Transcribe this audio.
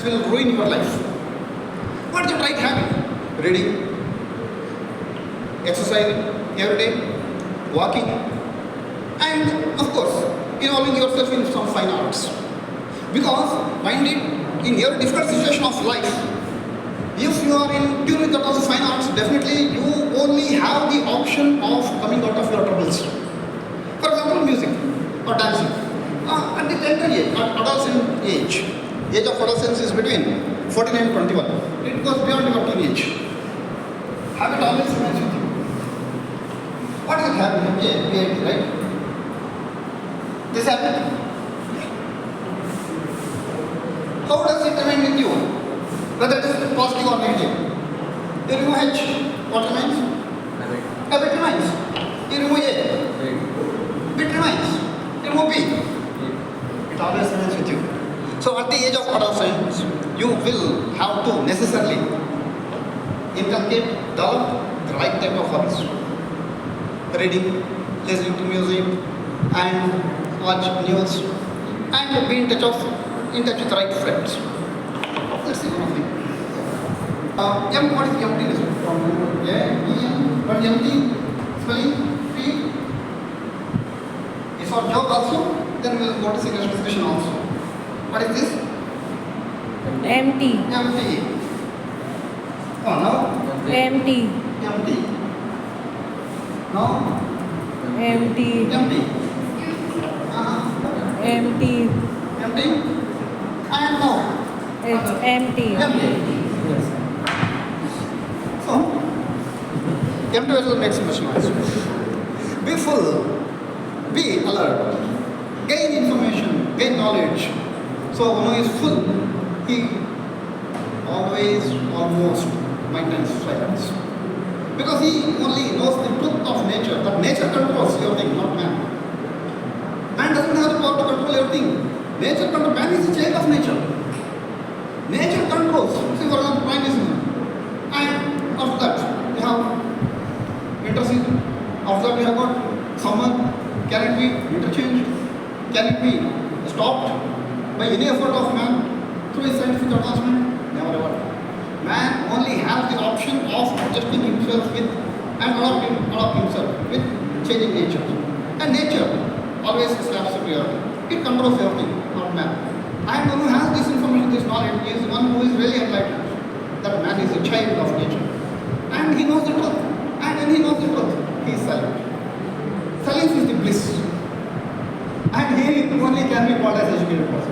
will ruin your life. What is the right habit? Reading, exercising every day, walking, and of course, involving yourself in some fine arts. Because find it in your difficult situation of life, if you are in tune with the fine arts, definitely you only have the option of coming out of your troubles. For example, music or dancing. At the tender age, at adolescent age of adolescence is between 14 and 21. It goes beyond your teenage. Habit always remains with you. What is it habit? PIT, right? This habit. How does it remain with you? Whether it is positive or negative. You remove H, what remains? Habit remains. You remove A, bit remains. You remove B. It always remains with you. So at the age of adolescence, you will have to necessarily inculcate, develop the right type of hobbies. Reading, listening to music, and watch news, and be in touch with right friends. Let's see one of them. What is emptiness? What is empty? Spelling? P? Is for job also? Then we will go to single specification also. What is this? Empty. Empty. Oh, now? Empty. Empty. Now? Empty. Empty. Empty. Empty. And now? It's empty. Empty. So, empty vessel makes much noise. Be full. Be alert. Gain information. Gain knowledge. So, one who is full, he always, almost maintains silence. Because he only knows the truth of nature, that nature controls everything, not man. Man doesn't have the power to control everything. Nature controls, man is a child of nature. Nature controls, see for example, primacy. And after that, we have winter season. After that, we have got summer. Can it be interchanged? Can it be stopped by any effort of man through his scientific advancement? Never ever. Man only has the option of adjusting himself with and adapt himself with changing nature. And nature always slaps superiority. It controls everything, not man. And one who has this information, this knowledge, is one who is really enlightened. That man is a child of nature. And he knows the truth. And when he knows the truth, he is silent. Silence is the bliss. And he only can be called as educated person.